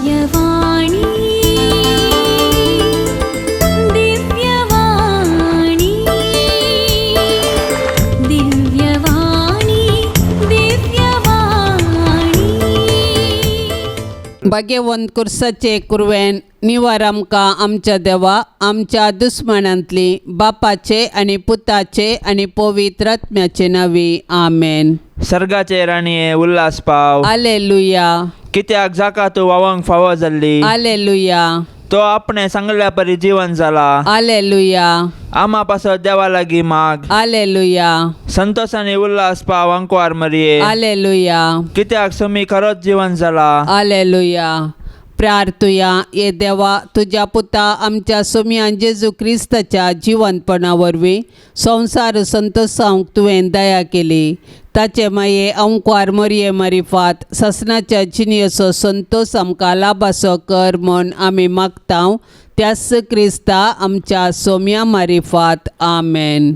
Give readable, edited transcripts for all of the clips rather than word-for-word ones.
दिव्यवाणी दिव्यवाणी दिव्यवाणी दिव्यवाणी भाग्यवंत कुर्साचे कुरवेन निवार आमकां आमच्या देवा आमच्या दुस्मनांतली बापाचे आनी पुताचे आनी पवित्र आत्म्याचे नावी आमेन. सर्गाचे राणये उल्हास पाव. हालेलुया कित्याक जाका तूं वावंक फावो जाल्ली. हालेलुया तो आपणे सांगल्या परी जीवन जाला. हालेलुया आमा पासत देवा लागीं माग. हालेलुया संतोष आनी उल्हास पाव अंकवार मरये. हालेलुया कित्याक सुमी खरोच जीवन जाला. हालेलुया. प्रार्थुया ये देवा तुझ्या पुता आमच्या सोम्यान जेजू क्रिस्ताच्या जिवंतपणा वरवीं संवसार संतोषांक तुवें दया केली. ताचे माये अंकवार मरये मारिफात ससनाच्या जिनियेचो संतोष आमकां लाभासो कर म्हूण आमी मागतां. त्याच क्रिस्ता आमच्या सोम्या मारिफात आमेन.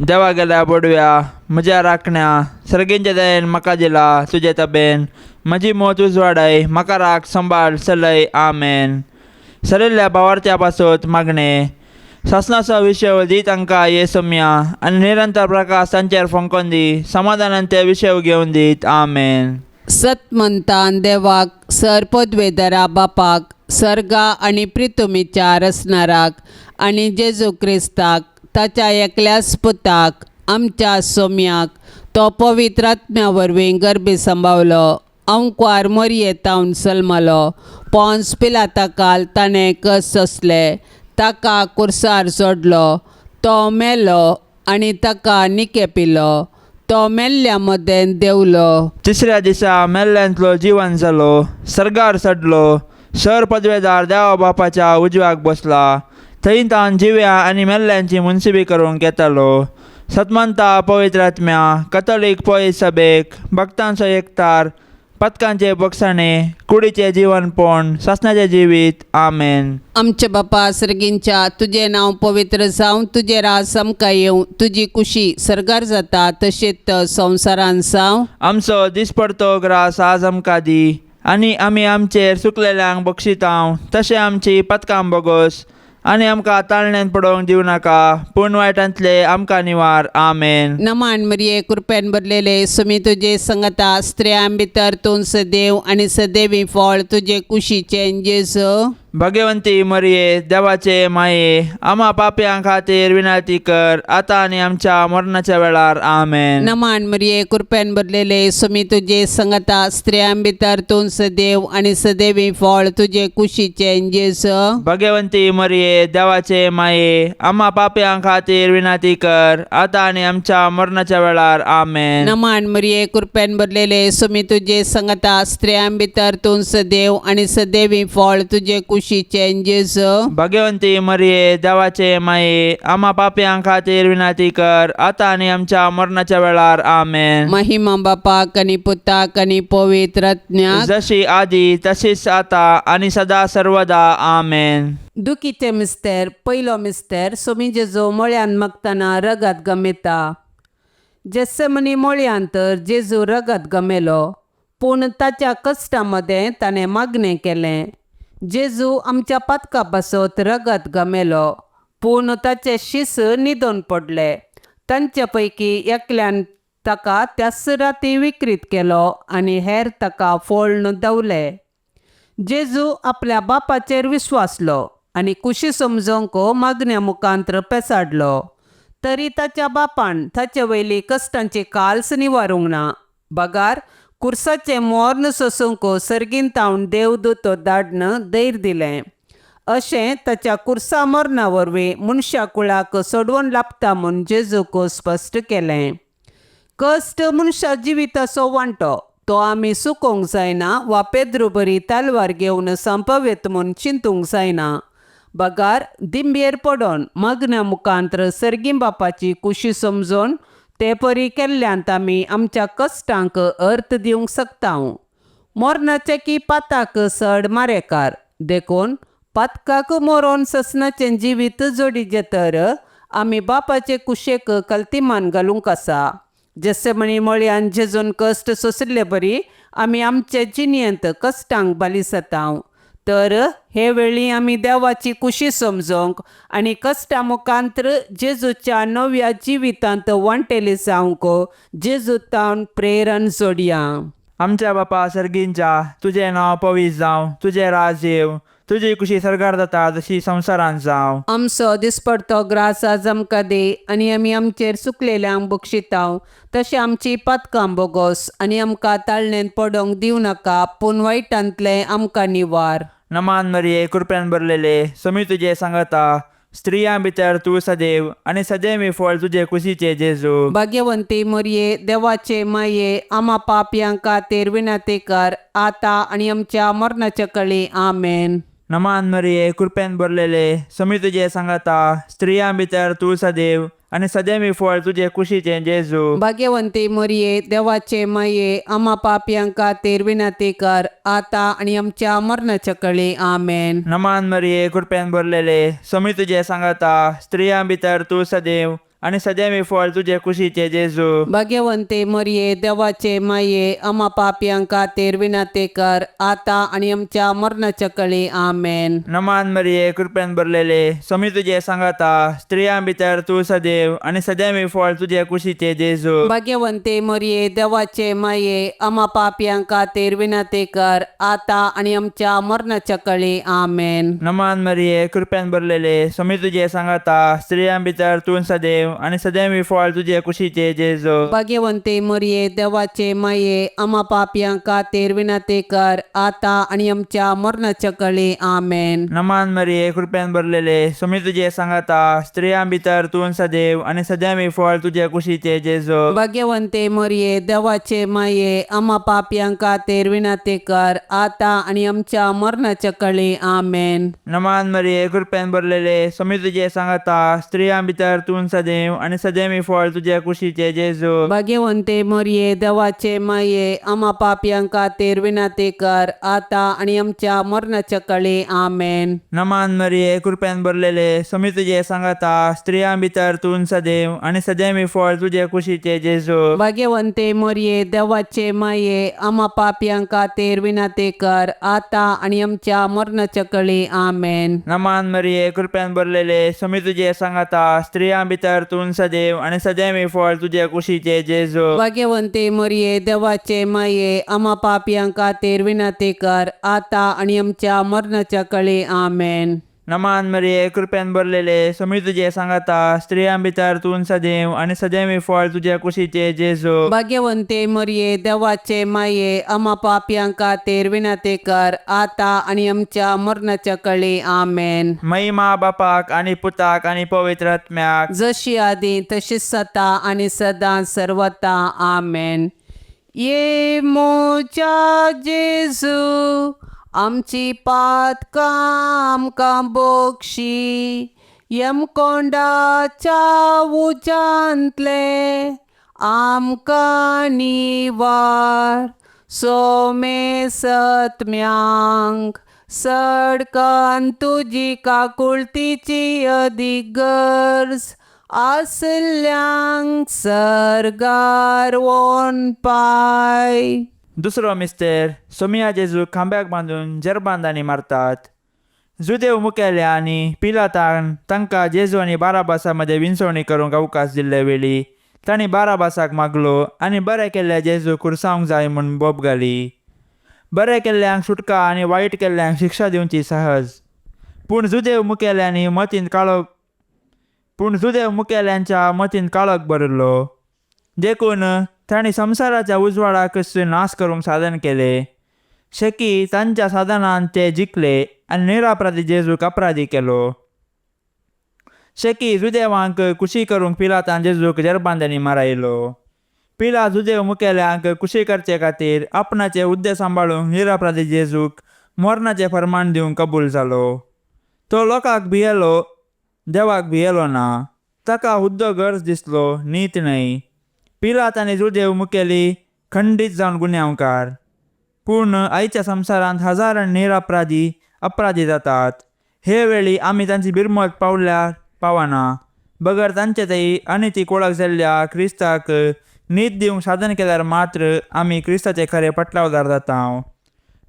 देवा गेल्या बोडव्या म्हज्या राखण्या सर्गेंच्या दयेन म्हाका दिला तुजे तबेन. म्हजी मोत उजवाडाय म्हाका राख संभाळ चलय आमेन. सरिल्ल्या भावार्थ्या पासत मागणे शासनाचो विशय दी तांकां ये सोम्या आनी निरंतर प्रकाश तांचेर फोंकोन दी. समाधानान ते विशय घेवन दीत आमेन. सतमंतान देवाक सर पदवेदरा बापाक सर्गा आनी प्रितुमीच्या रसनाराक आनी जेजू क्रिस्ताक ताच्या एकल्याच पुताक आमच्या सोम्याक तो पवित्र आत्म्या वरवीं गर्भी सांबावलो. अंकवार मरयेतावन सलमलो. पोंस पिलाताकाल ताणें कस सोंसले. ताका कुर्सार सोडलो. तो मेलो आनी ताका निकेपिलो. तो मेल्ल्या मदें देवलो. तिसऱ्या दिसा मेल्ल्यांतलो जीवन जालो. सर्गार चडलो. सर पदवेदार देवा बापाच्या उजव्याक बसला. थंय तान जिव्या आनी मेल्ल्यांची मुनसिबी करूंक येतालो. सतमंता पवित्र आत्म्या कथोलीक पळय सभेक भक्तांचो एकतार पथकांचे बक्षाणे कुडीचे जीवनपण शासनाचे जिवीत आमेन. आमचे बापा सर्गींच्या तुझे नांव पवित्र जावं. तुझे राज आमकां येवं. तुजी कुशी सर्गार जाता तशेंच संवसारान जावं. आमचो दिसपडतो ग्रास आज आमकां दी आनी आमी आमचेर चुकलेल्यांक बक्षितांव तशें आमची पथकां बोगोस आनी आमकां ताळणेन पडोवंक दिवं नाका पूण वायटांतले आमकां निवार आमेन. नमान मरिये कृपेन भरलेले सुमी तुजे संगता स्त्रियां भितर तूं सदैव आनी सदैवी फळ तुजे कुशीचे जेजू. भाग्यवंती मरये देवाचे माये आमा पाप्यां खातीर विनंती कर आतां आनी आमच्या मरणाच्या वेळार आमेन. नमान मरिये कृपेन भरलेले सुमी तुजे संगता स्त्रियां भितर तूं सदैव आनी सदैवी फळ तुजे कुशीचे जेजू. भाग्यवंती मरये देवाचे माये आमा पाप्यां खातीर विनंती कर आतां आनी आमच्या मरणाच्या वेळार आमेन. नमान मरिये कृपेन भरलेले सुमी तुजे संगता स्त्रियां भितर तूं सदैव आनी सदैवी फळ तुजे कुशीचे जेजू. भाग्यवंती मरये देवाचे माये आमा पाप्यां खातीर विनंती कर आतां आनी आमच्या मरणाच्या वेळार आमेन. महिमा बापाक आनी पुताक आनी पवित्र आत्म्याक जशी आदी तशीच आता आनी सदा सर्वदा आमेन. दुखीचे मिस्तेर पयलो मिस्तेर सोमी जेजू मळ्यान मागतना रगत गमेता. जेसेमनी मळ्यांत जेजू रगत गमेलो पूण ताच्या कश्टा मदें ताणें मागणें केलें. जेजू आमच्या पथका पासत रगत गमेलो पूण ताचे शीस न्हिदोन पडले. तांचे पैकी एकल्यान ताका त्याच राती विकृत केलो आनी हेर ताका फोळण दवले. जेजू आपल्या बापाचेर विश्वासलो आनी कुशी समजोंक मागण्या मुखांत्र पेसाडलो. तरी ताच्या बापान ताचे वयली कश्टांची काल्स निवारूंक ना. बगार कुर्साचे मोर्न सोसूंक सर्गीन तावन देवदूत धाडन धैर्य दिलें. अशें ताच्या कुर्सा मरणा वरवीं मनशा कुळाक सोडवून लाभता म्हूण जेजूक स्पश्ट केलें. कश्ट मनशा जिविताचो वांटो तो आमी सुकोवंक जायना वा पेद्रू बरी तालवार घेवन संपवेत म्हूण चिंतूंक जायना. बगार दिंबेर पडोन मागण्या मुखांत्र सर्गीं बापाची कुशी समजोन ते परी केल्ल्यांत आमी आमच्या कश्टांक अर्थ दिवंक शकता. मोरणाचे की पाताक सड मारेकार देखून पातकाक मोरोन ससनाचें जिवीत जोडिजे तर आमी बापाचे कुशेक कल्तिमान घालूंक आसा. जसे म्हणी मळ्यान जेजून कश्ट सोंसले बरी आमी आमचे जिणेंत कश्टांक बाली जाता. तर हे वेळी आमी देवाची कुशी समजोंक आनी कश्टा मुखांत्र जेजूच्या नव्या जिवितांत वांटेली जावंक जेजूतान प्रेरण जोडया. आमच्या बापा सर्गींच्या, तुझें नांव पवित्र जावं, तुझें राज येव, तुजी कुशी सरकार जाता जशी संवसारांत जावं. आमचो दिसपडतो ग्रास आज आमकां दे आनी आमी आमचेर चुकलेल्यांक बक्षितांव तशें आमची पातकां बोगोस आनी आमकां ताळणेंत पडोंक दिवं नाका पूण वायटांतले आमकां निवार. नमान मरिये कृपेन भरलेले समी तुजे सांगता, स्त्रियां भितर तूं सदैव आनी सदैव फळ तुजे कुशीचे जेजू. भाग्यवंती मरिये देवाचे माये आमा पापयांक खातीर विनंती कर आतां आनी आमच्या मरणाच्या कळी. आमेन. नमान मरिये कृपेन भरलेले समी तुजे सांगता, स्त्रियां भितर तूं सदैव आनी सदैव फळ तुजे कुशीचे जेजू. भाग्यवंती मरिये देवाचे माये आमा पापयांक खातीर विनंती कर आतां आनी आमच्या मरणाच्या कळी. आमेन. नमान मरिये कृपेन भरलेले समी तुजे सांगता, स्त्रियां भितर तूं सदैव आनी सदैव फळ तुजे कुशीचे जेजू. भाग्यवंती मरिये देवाचे माये आमा पापयांक खातीर विनंती कर आतां आनी आमच्या मरणाच्या कळी. आमेन. नमान मरिये कृपेन भरलेले समी तुजे सांगता, स्त्रियां भितर तूं सदैव आनी सदैव फळ तुजे कुशीचे जेजू. भाग्यवंती मरिये देवाचे माये आमा पापयांक खातीर विनंती कर आतां आनी आमच्या मरणाच्या कळी. आमेन. नमान मरिये कृपेन भरलेले समी तुजे सांगता, स्त्रियां भितर तूं सदैव आनी सदैव फळ तुजे कुशीचे जेजू. भाग्यवंती मरिये देवाचे माये आमा पापयांक खातीर विनंती कर आतां आनी आमच्या मरणाच्या कळी. आमेन. नमान मरिये कृपेन भरलेले समी तुजे सांगता, स्त्रियां भितर तूं सदैव आनी सदैव फळ तुजे कुशीचे जेजू. भाग्यवंती मरिये देवाचे माये आमा पापयांक खातीर विनंती कर आतां आनी आमच्या मरणाच्या कळी. आमेन. नमान मरिये कृपेन भरलेले समी तुजे सांगता, स्त्रियां भितर तूं सदैव आनी सदैव फळ तुजे कुशीचे जेजू. भाग्यवंती मरिये देवाचे माये आमा पापयांक खातीर विनंती कर आतां आनी आमच्या मरणाच्या कळी. आमेन. नमान मरिये कृपेन भरलेले समी तुजे सांगता, स्त्रियां भितर तूं सदैव आनी सदैव फळ तुजे कुशीचे जेजू. भाग्यवंती मरिये देवाचे माये आमा पापयांक खातीर विनंती कर आतां आनी आमच्या मरणाच्या कळी. आमेन. नमान मरिये कृपेन भरलेले समी तुजे सांगता, स्त्रियां भितर तूं सदैव आनी सदैव फळ तुजे कुशीचे जेजू. भाग्यवंती मरिये देवाचे माये आमा पापयांक खातीर विनंती कर आतां आनी आमच्या मरणाच्या कळी. आमेन. नमान मरिये कृपेन भरलेले समी तुजे सांगता, स्त्रियां भितर तूं सदैव आनी सदैव फळ तुजे कुशीचे जेजू. भाग्यवंती मरिये देवाचे माये आमा पापयांक खातीर विनंती कर आतां आनी आमच्या मरणाच्या कळी. आमेन. महिमा बापाक आनी पुताक आनी पवित्र आत्म्याक, जशी आदी तशीच जाता आनी सदां सर्वता. आमेन. ये मोच्या जेजू आमची पातकां आमकां बोक्षी यमकोंडाच्या उजांतले आमकां निवार. सोमे सत्म्यांक सडकान तुजी काकुळतीची अदीक गरज आसल्यांक सरगार वोन पाय. दुसरो मिस्तेर सोमिया जेजू खांब्याक बांदून जरबांदांनी मारतात. जुदेव मुखेल्या आनी पिलातान तांकां जेजू आनी बाराबासा मदें विंचवणी करूंक अवकाश दिल्ले वेळी तांणी बाराबासाक मागलो आनी बरें केल्ल्या जेजू कुरसावंक जाय म्हूण बोब घाली. बरें केल्ल्यांक सुटका आनी वायट केल्ल्यांक शिक्षा दिवची सहज. पूण जुदेव मुखेल्यांच्या मतींत काळोख भरलो, देखून तांणी संवसाराच्या उजवाडाक नाश करूंक साधन केले. शेकी तांच्या साधनान ते जिखले आनी निरापराधी जेजूक अपराधी केलो. शेकी जुदेवांक कुशी करूंक पिलातान जेजूक जरबांदांनी मारयलो. पिला जुदेव मुखेल्यांक कुशी करचे खातीर आपणाचे उद्देश सांबाळूंक निरापराधी जेजूक मरणाचें फर्माण दिवंक कबूल जालो. तो लोकांक भियेलो, देवाक भियेलो ना. ताका हुद्दो गरज दिसलो, नीत न्हय. पिलात आनी जुदेव मुखेली खंडीत जावन गुन्यांवकार. पूण आयच्या संवसारांत हजारांनी निरपराधी अपराधी जातात. हे वेळी आमी तांची बिरमत पावल्यार पावना. बगर तांचे थंय आनी ती कोळख जाल्ल्या क्रिस्ताक न्हीद दिवंक साधन केल्यार मात्र आमी क्रिस्ताचे खरे पटलावदार जाता.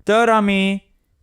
तर आमी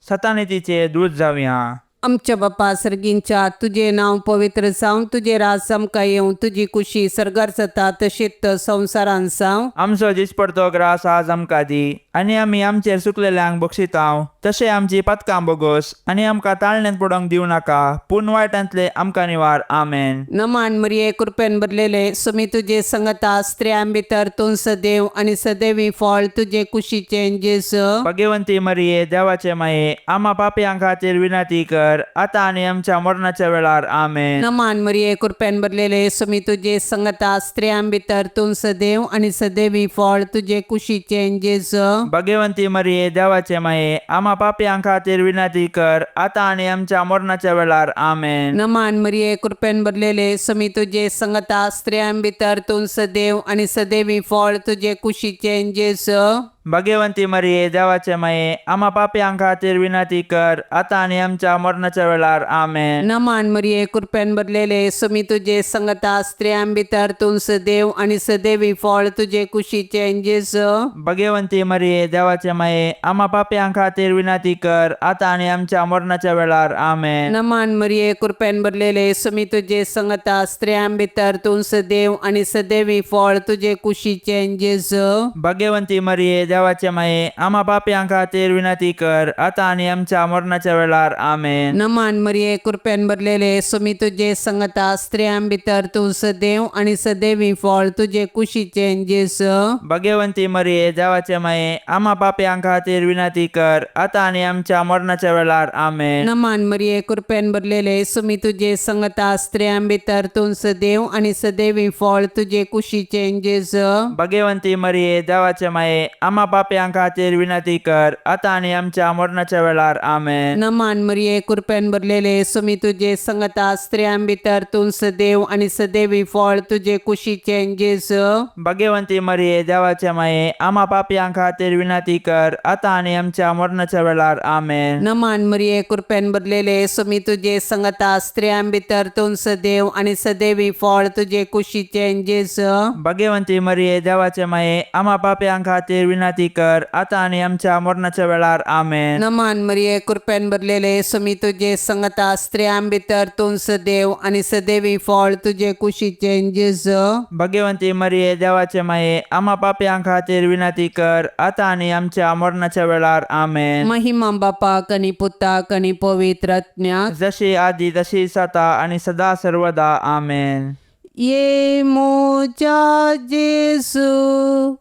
सतानितीचे दूत जावया. आमच्या बापा सर्गींच्या तुझे नाव पवित्र जावं, तुझे राज आमकां येवं, तुजी कुशी सर्गार जाता तशीच संवसारान जावं. आमचो दिसपडतो ग्रास आज आमकां दी, आनी आमी आमचेर सुकलेल्यांक बक्षितांव. तशें आमची पथकां बोगोस आनी आमकां ताळण्यांत पडोवंक दिवं नाका, पूण वायटांतले आमकां निवार. आमेन. नमान मरिये कृपेन भरलेले सुमी तुजे संगता स्त्रियां भितर तूं सदैव आनी सदैवी फळ तुजे कुशीचे जेजू. भाग्यवंती मरिये देवाचे माये, आम्हा पापयां खातीर विनंती कर, आता आनी आमच्या मरणाच्या वेळार. आमेन. नमान मरिये कृपेन भरलेले सुमी तुजे संगता स्त्रियां भितर तूं सदैव आनी सदैवी फळ तुजे कुशीचे जेजू. भाग्यवंती मरिये देवाचे माये, आम्हा पापयां खातीर विनंती कर, आता आनी आमच्या मरणाच्या वेळार. आमेन. नमान मरिये कृपेन भरलेले सुमी तुजे संगता स्त्रियां भितर तूं सदैव आनी सदैवी फळ तुजे कुशीचे जेजू. भाग्यवंती मरिये देवाचे माये, आम्हा पापयां खातीर विनंती कर, आता आनी आमच्या मरणाच्या वेळार. आमेन. नमान मरिये कृपेन भरलेले सुमी तुजे संगता स्त्रियां भितर तूं सदैव आनी सदैवी फळ तुजे कुशीचे जेजू. भाग्यवंती मरिये देवाचे माये, आम्हा पापयां खातीर विनंती कर, आता आनी आमच्या मरणाच्या वेळार. आमेन. नमान मरिये कृपेन भरलेले सुमी तुजे संगता स्त्रियां भितर तूं सदैव आनी सदैवी फळ तुजे कुशीचे जेजू. भाग्यवंती मरिये देवाचे माये, आम्हा पापयां खातीर विनंती कर, आता आनी आमच्या मरणाच्या वेळार. आमेन. नमान मरिये कृपेन भरलेले सुमी तुजे संगता स्त्रियां भितर तूं सदैव आनी सदैवी फळ तुजे कुशीचे जेजू. भाग्यवंती मरिये देवाचे माये, आम्हा पापयां खातीर विनंती कर, आता आनी आमच्या मरणाच्या वेळार. आमेन. नमान मरिये कृपेन भरलेले सुमी तुजे संगता स्त्रियां भितर तूं सदैव आनी सदैवी फळ तुजे कुशीचे जेजू. भाग्यवंती मरिये देवाचे माये, आम्हा पापयां खातीर विनंती कर, आता आनी आमच्या मरणाच्या वेळार. आमेन. नमान मरिये कृपेन भरलेले सुमी तुजे संगता स्त्रियां भितर तूं सदैव आनी सदैवी फळ तुजे कुशीचे जेजू. भाग्यवंती मरिये देवाचे माये, आम्हा पापयां खातीर विनंती कर, आता आनी आमच्या मरणाच्या वेळार. आमेन. नमान मरिये कृपेन भरलेले सुमी तुजे संगता स्त्रियां भितर तूं सदैव आनी सदैवी फळ तुजे कुशीचे जेजू. भाग्यवंती मरिये देवाचे माये, आम्हा पापयां खातीर विनंती कर, आता आनी आमच्या मरणाच्या वेळार. आमेन. नमान मरिये कृपेन भरलेले सुमी तुजे संगता स्त्रियां भितर तूं सदैव आनी सदैवी फळ तुजे कुशीचे जेजू. भाग्यवंती मरिये देवाचे माये, आम्हा पापयां खातीर विनंती कर, आता आनी आमच्या मरणाच्या वेळार. आमेन. महिमा बापाक आनी पुताक आनी पवित्र आत्म्याक, जशी आदी तशीच आता आणि सदा सर्वदा. आमेन. ये मोजा जेजू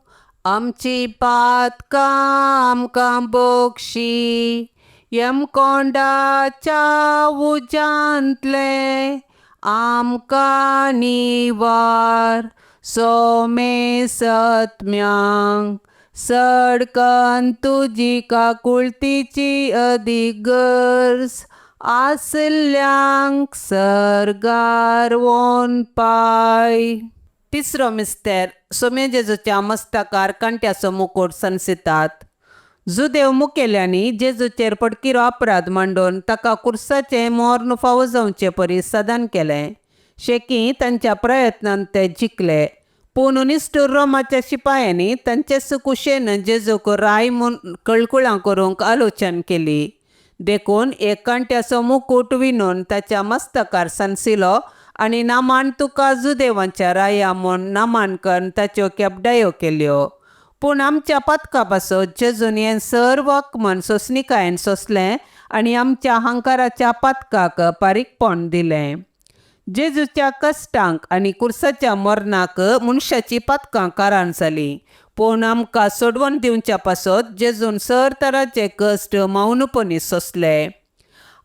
आमची पातकां आमकां बोक्षी, यम कोंडाच्या उजांतले आमकां निवार. सोमे सत्म्यांक सडकन तुजी काकुळतीची अधिगर्ज, आसल्यांक सर्गार वोन पाय. तिसरो मिस्तेर सोमे जेजूच्या मस्तकार कांट्याचो मुकुट संसितात. जुदेव मुखेल्यांनी जेजूचेर पडकिरो अपराध मांडून ताका कुर्साचे मोर्न फावो जावचे परी सदान केलें. शेकी तांच्या प्रयत्नांत ते जिखले, पूण निश्ठूर रोमाच्या शिपायांनी तांचे कुशेन जेजूक राय म्हूण कळकुळां करूंक आलोचन केली. देखून एक कांट्याचो मुकुट विणून ताच्या मस्तकार संसिलो आनी नामान तुका जुदेवांच्या राया म्हूण नामांकन ताच्यो केपडायो केल्यो. पूण आमच्या पथका पासत जेजून हें सर्व मन सोंसणिकायेन सोंसलें आनी आमच्या अहंकाराच्या पथकाक पारीकपण दिलें. जेजूच्या कश्टांक आनी कुर्साच्या मरणाक मनशाची पथकां कारण जालीं, पूण आमकां सोडवून दिवच्या पासत जेजून सर तराचे कश्ट मौनपणी सोंसले.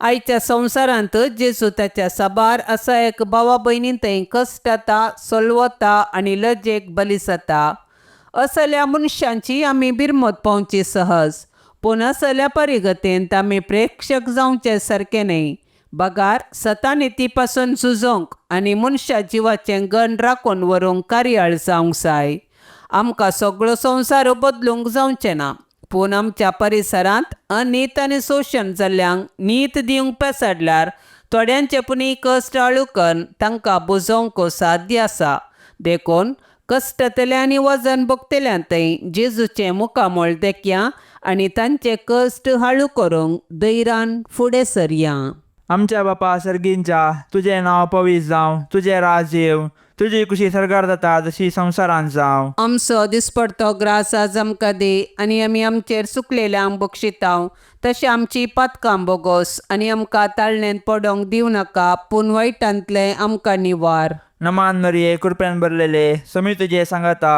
आयच्या संवसारांत जेजू ताच्या साबार असा एक भावा भयणी थंय कश्ट जाता, सोलवता आनी लजेक बली जाता. असल्या मनशांची आमी बिरमत पावची सहज, पूण असल्या परिगतेंत आमी प्रेक्षक जावचे सारके न्हय. बगार सतानिती पासून झुजोंक आनी मनशा जिवाचें गण राखून व्हरूंक कार्याळ जावंक जाय. आमकां सगळो संवसार बदलूंक जावचें ना, पूण आमच्या परिसरांत अनीत आनी शोशण जाल्ल्यांक नीत दिवंक पेसाडल्यार थोड्यांचे पुनी कश्ट आळुकन तांकां बुजोवंक साध्य आसा. देखून कश्टतल्या आनी वजन भोगतल्या थंय जेजूचे मुखामोळ देखया आनी तांचे कश्ट हाळू करूंक धैर्यान फुडें सरया. आमच्या बापा सर्गींच्या, तुजें नांव पवित्र जावं, तुजें राज येव, तुजी कुशी सरकार जाता जशी संवसारांत जावं. आमचो दिसपडतो ग्रास आज आमकां दे आनी आमी आमचेर चुकलेल्यांक बक्षितांव तशें आमची पातकां बोगोस आनी आमकां ताळणेंत पडोंक दिवं नाका पूण वायटांतले आमकां निवार. नमान मरिये कृपेन भरलेले समी तुजे सांगाता,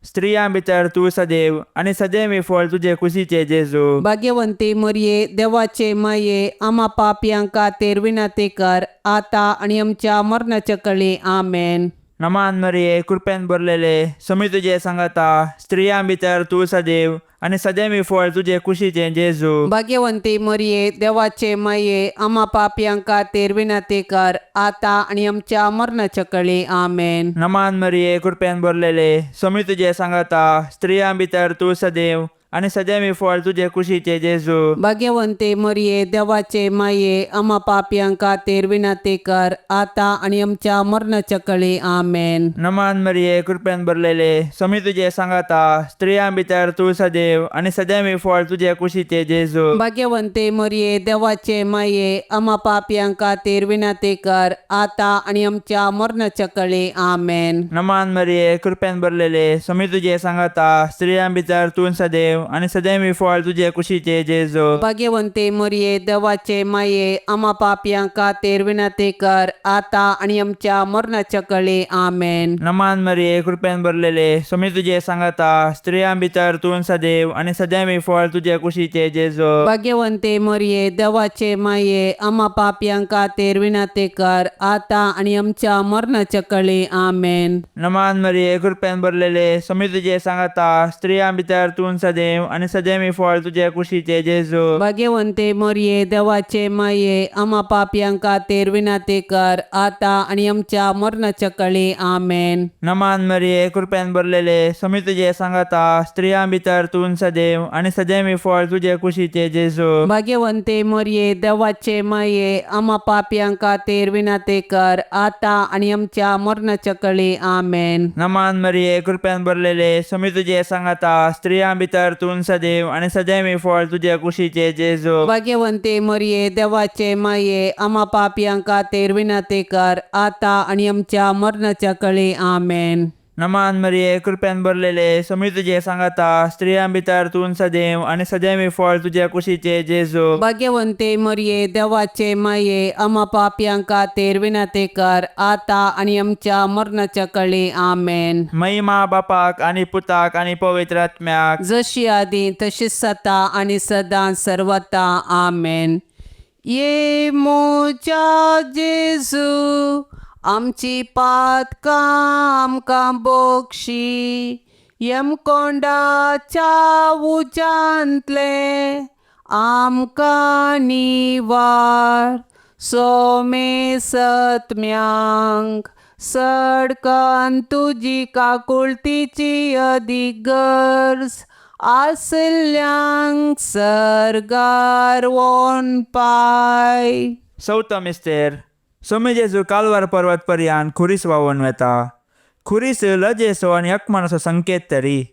स्त्रियां भितर तूं सदैव आनी सदैव फळ तुजे कुशीचे जेजू. भाग्यवंती मरिये देवाचे माये आम्हा पापयांक खातीर विनंती कर आतां आनी आमच्या मरणाच्या कळी. आमेन. नमान मरिये कृपेन भरलेले समी तुजे सांगाता, स्त्रियां भितर तूं सदैव आनी सदैव फळ तुजे कुशीचे जेजू. भाग्यवंती मरिये देवाचे माये आम्हा पापयांक खातीर विनंती कर आतां आनी आमच्या मरणाच्या कळी. आमेन. नमान मरिये कृपेन भरलेले समी तुजे सांगाता, स्त्रियां भितर तूं सदैव आनी सदैव फळ तुजे कुशीचे जेजू. भाग्यवंती मरिये देवाचे माये आम्हा पापयांक खातीर विनंती कर आतां आनी आमच्या मरणाच्या कळी. आमेन. नमान मरिये कृपेन भरलेले समी तुजे सांगाता, स्त्रियां भितर तूं सदैव आनी सदैव फळ तुजे कुशीचे जेजू. भाग्यवंती मरिये देवाचे माये आम्हा पापयांक खातीर विनंती कर आतां आनी आमच्या मरणाच्या कळी. आमेन. नमान मरिये कृपेन भरलेले समी तुजे सांगाता, स्त्रियां भितर तूं सदैव आनी सदैव फळ तुजे कुशीचे जेजू. भाग्यवंती मरिये देवाचे माये आम्हा पापयांक खातीर विनंती कर आतां आनी आमच्या मरणाच्या कळी. आमेन. नमान मरिये कृपेन भरलेले समी तुजे सांगाता, स्त्रियां भितर तूं सदैव आनी सदैव फळ तुजे कुशीचे जेजू. भाग्यवंती मरिये देवाचे माये आम्हा पापयांक खातीर विनंती कर आतां आनी आमच्या मरणाच्या कळी. आमेन. नमान मरिये कृपेन भरलेले समी तुजे सांगाता, स्त्रियां भितर तूं सदैव आनी सदैव फळ तुजे कुशीचे जेजू. भाग्यवंती मरिये देवाचे माये आम्हा पापयांक खातीर विनंती कर आतां आनी आमच्या मरणाच्या कळी. आमेन. नमान मरिये कृपेन भरलेले समी तुजे सांगाता, स्त्रियां भितर तूं सदैव आनी सदैव फळ तुजे कुशीचे जेजू. भाग्यवंती मरिये देवाचे माये आम्हा पापयांक खातीर विनंती कर आतां आनी आमच्या मरणाच्या कळी. आमेन. नमान मरिये कृपेन भरलेले समी तुजे सांगाता, स्त्रियां भितर तूं सदैव आनी सदैव फळ तुजे कुशीचे जेजू. भाग्यवंती मरिये देवाचे माये आम्हा पापयांक खातीर विनंती कर आतां आनी आमच्या मरणाच्या कळी. आमेन. नमान मरिये कृपेन भरलेले समी तुजे सांगाता, स्त्रियां भितर तूं सदैव आनी सदैव फळ तुजे कुशीचे जेजू. भाग्यवंती मरिये देवाचे माये आम्हा पापयांक खातीर विनंती कर आतां आनी आमच्या मरणाच्या कळी. आमेन. महिमा बापाक आनी पुताक आनी पवित्र आत्म्याक, जशी आदी तशीच जाता आनी सदां सर्वता. आमेन. ये मोच्या जेजू आमची पातकां आमकां बोगशी यमकोंडाच्या उजांतले आमकां निवार. सोमे सत्म्यांक सडकान तुजी काकुळतीची अदीक गरज आसल्यांक सरगार वोन पाय. चवथो मिस्तेर समी जेजू कालवार पर्वत पर्यान खुरीस वावून वेता. खुरीस लजेचो आनी एकमनाचो संकेत तरी.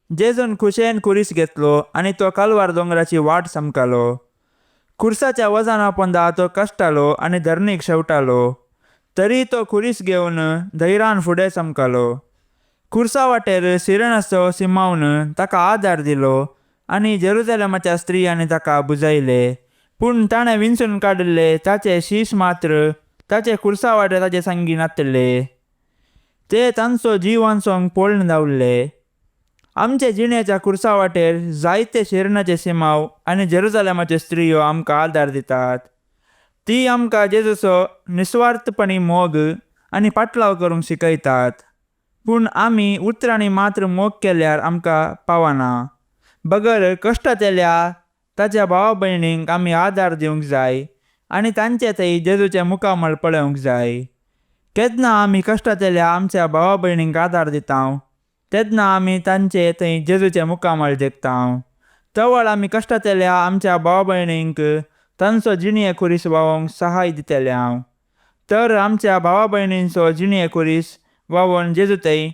जेजून खुशेन खुरीस घेतलो आनी तो कालवार दोंगराची वाट समकालो. खुर्साच्या वजना पोंदा तो कश्टालो आनी धरणीक शेवटालो. तरी तो खुरीस घेवन धैर्यान फुडें समकालो. खुर्सा वाटेर सिरेनाचो सिमावन ताका आदार दिलो आनी जेरुसलेमाच्या स्त्रियांनी ताका बुजयले. पूण ताणें विंचून काडिल्ले ताचे शीश मात्र ताचे खुर्सा वाटेर ताचे सांगी नातले. ते तांचो जीव वांचोंक पळण धांवले. आमचे जिणेच्या खुर्सा वाटेर जायते शिरणाचे सिमाव आनी जेरुसलेमाच्यो स्त्रियो आमकां आदार दितात. ती आमकां जेजूचो निस्वार्थपणी मोग आनी पाटलाव करूंक शिकयतात. पूण आमी उतरांनी मात्र मोग केल्यार आमकां पावना. बगर कश्टातेल्या ताच्या भावा भयणींक आमी आदार दिवंक जाय आनी तांचे थंय जेजूचे मुखामळ पळोवंक जाय. केन्ना आमी कश्टातेल्या आमच्या भावा भयणींक आदार दितां तेन्ना आमी तांचे थंय जेजूचे मुखामळ देखतां. तवळ आमी कश्टातेल्या आमच्या भावा भयणींक तांचो जिणये खुरीस वावोंक सहाय दितल्या. तर आमच्या भावा भयणींचो जिणये खुरीस वावोवन जेजू थंय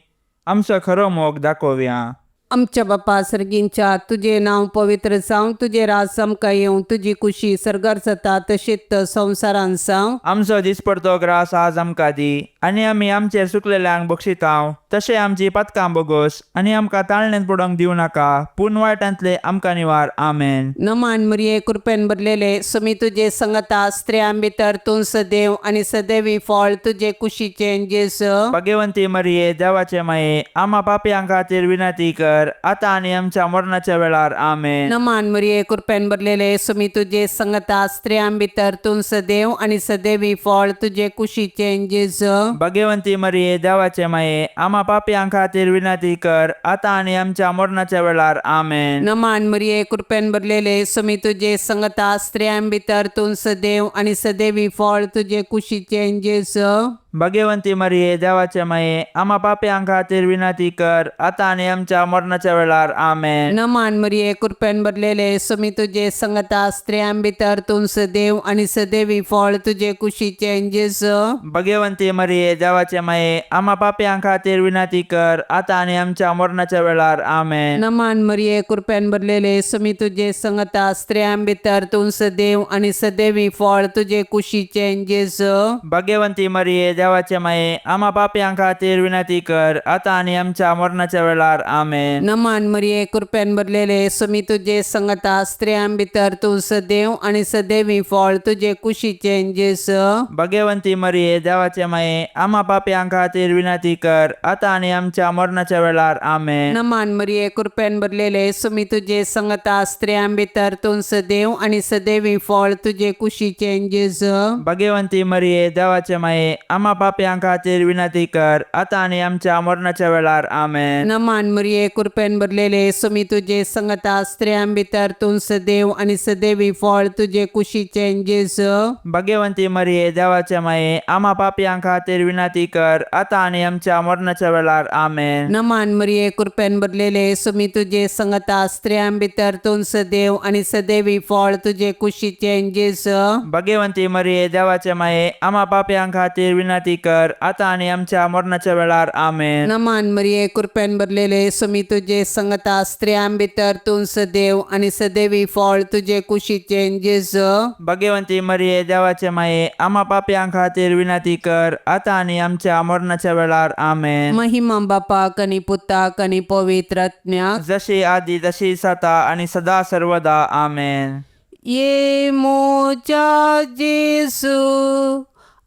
आमचो खरो मोग दाखोवया. आमच्या बापा सर्गींच्या तुझे नाव पवित्र जावं, तुझे राज समका येवं, तुझी खुशी सरगार जाता तशीच संवसारान जावं. आमचो दिसपडतो ग्रास आज आमकां दी, आनी आमी आमचेर सुकलेल्यांक बक्षितांव. तशें आमची पथकां बोगोस आनी आमकां ताळणेंत पडोवंक दिवं नाका, पूण वायटांतले आमकां निवार. आमेन. नमान मरिये कृपेन भरलेले सुमी तुझे संगता स्त्रियां भितर तूं सदैव आनी सदैवी फळ तुझे कुशीचे जेजू. भाग्यवंती मरिये देवाचे माये, आम्हा पापयां खातीर विनंती कर, आता आनी आमच्या मरणाच्या वेळार. आमेन. नमान मरिये कृपेन भरलेले सुमी तुझे संगता स्त्रियां भितर तूं सदैव आनी सदैवी फळ तुझे कुशीचे जेजू. भाग्यवंती मरिये देवाचे माये, आम्हा पापयां खातीर विनंती कर, आता आनी आमच्या मरणाच्या वेळार. आमेन. नमान मरिये कृपेन भरलेले सुमी तुझे संगता स्त्रियां भितर तूं सदैव आनी सदैवी फळ तुझे कुशीचे जेजू. भाग्यवंती मरिये देवाचे माये, आम्हा पापयां खातीर विनंती कर, आता आनी आमच्या मरणाच्या वेळार. आमेन. नमान मरिये कृपेन भरलेले सुमी तुझे संगता स्त्रियां भितर तूं सदैव आनी सदैवी फळ तुझे कुशीचे जेजू. भाग्यवंती मरिये देवाचे माये, आम्हा पापयां खातीर विनंती कर, आता आनी आमच्या मरणाच्या वेळार. आमेन. नमान मरिये कृपेन भरलेले सुमी तुझे संगता स्त्रियां भितर तूं सदैव आनी सदैवी फळ तुझे कुशीचे जेजू. भाग्यवंती मरिये देवाचे माये, आम्हा पापयां खातीर विनंती कर, आता आनी आमच्या मरणाच्या वेळार. आमेन. नमान मरिये कृपेन भरलेले सुमी तुझे संगता स्त्रियां भितर तूं सदैव आनी सदैवी फळ तुझे कुशीचे जेजू. भाग्यवंती मरिये देवाचे माये, आम्हा पापयां खातीर विनंती कर, आता आनी आमच्या मरणाच्या वेळार. आमेन. नमान मरिये कृपेन भरलेले सुमी तुझे संगता स्त्रियां भितर तूं सदैव आनी सदैवी फळ तुझे कुशीचे जेजू. भाग्यवंती मरिये देवाचे माये, आम्हा पापयां खातीर विनंती कर, आता आनी आमच्या मरणाच्या वेळार. आमेन. नमान मरिये कृपेन भरलेले सुमी तुझे संगता स्त्रियां भितर तूं सदैव आनी सदैवी फळ तुझे कुशीचे जेजू. भाग्यवंती मरिये देवाचे माये, आम्हा पापयां खातीर विनंती कर, आता आनी आमच्या मरणाच्या वेळार. आमेन. नमान मरिये कृपेन भरलेले सुमी तुझे संगता स्त्रियां भितर तूं सदैव आनी सदैवी फळ तुझे कुशीचे जेजू. भाग्यवंती मरिये देवाचे माये, आम्हा पापयां खातीर विनंती कर, आता आनी आमच्या मरणाच्या वेळार. आमेन. नमान मरिये कृपेन भरलेले सुमी तुझे संगता स्त्रियां भितर तूं सदैव आनी सदैवी फळ तुझे कुशीचे जेजू. भाग्यवंती मरिये देवाचे माये, आम्हा पापयां खातीर विनंती कर, आता आनी आमच्या मरणाच्या वेळार. आमेन. महिमा बापाक आनी पुताक आनी पवित्र आत्म्याक, जशी आदी तशी सता आणि सदा सर्वदा. आमेन. ये मोच्या जेजू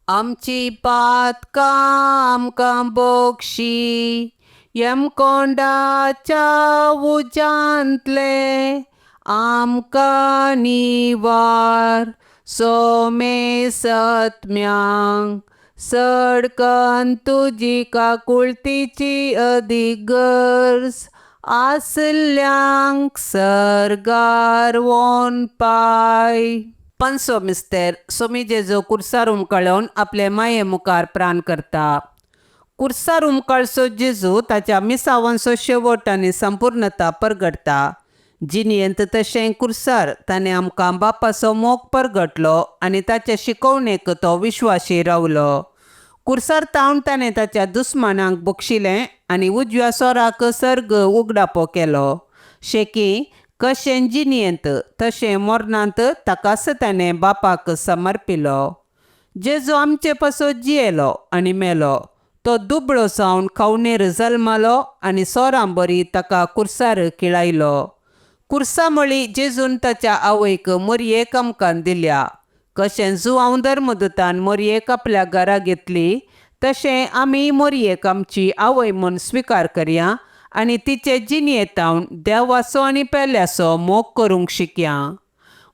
आमची पातकां आमकां बोक्षी, यम कोंडाच्या उजांतले आमकां निवार. सोमे सत्म्यांक सडकन तुजी काकुळतीची अधिगर्ज, आसल्यांक सरगार वोन पाय. पंचो मिस्तेर सोमी जेजू कुर्सार उमकळोवन आपले माये मुखार प्राण करता. कुर्सार उमकळसो जेजू ताच्या मिसावांचो शेवट आनी संपूर्णता परगडता. जिनियंत तशें कुर्सार ताणें आमकां बापाचो मोग परगटलो आनी ताच्या शिकवणेक तो विश्वासी रावलो. कुर्सार तावन ताणें ताच्या दुस्मानांक बक्षिलें आनी उजव्या सोराक सर्ग उगडापो केलो. शेकी कशें जिनियंत तशें मरणांत ताकाच ताणें बापाक समर्पिलो. जेजू आमचे पासो जियेलो आनी मेलो. तो दुबळो जावन खावनेर जल्मालो आनी सोरां बरी ताका कुर्सार किळायलो. कुर्सा मळी जेजून ताच्या आवयक मरयेक आमकां दिल्या. कशें जुवांव धर्मदूतान मरयेक आपल्या घरा घेतली, तशें आमी मरयेक आमची आवय म्हूण स्विकार करया आनी तिचे जिनियेतावन देवाचो आनी पेल्याचो मोग करूंक शिकया.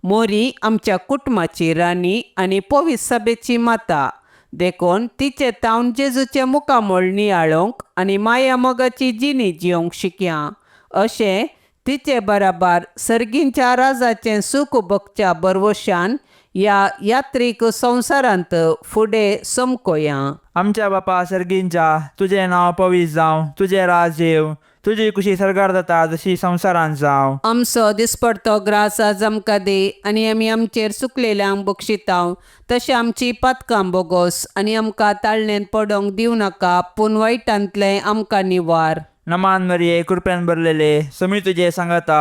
मोरी आमच्या कुटुंबाची राणी आनी पवित्र सभेची माता देखून तिचे तावन जेजूचे मुखामोळ नियाळोवंक आनी माया मोगाची जिणी जियोंक शिकया. अशें तिचे बराबर सर्गींच्या राजाचें सूख भोगच्या बरवशान ह्या यात्रीक संवसारांत फुडें समकोया. आमच्या बापा सर्गींच्या, तुझे नाव पवित्र जावं, तुझे राज येव, तुजी कुशी सरगार जाता जशी संवसारांत जावं. आमचो दिसपडतो ग्रास आज आमकां दे आनी आमी आमचेर चुकलेल्यांक बक्षितांव तशें आमची पातकां बोगोस आनी आमकां ताळणेन पडोंक दिवं नाका पूण वायटांतलें आमकां निवार. नमान मरिये कृपेन भरलेले समी तुजे सांगाता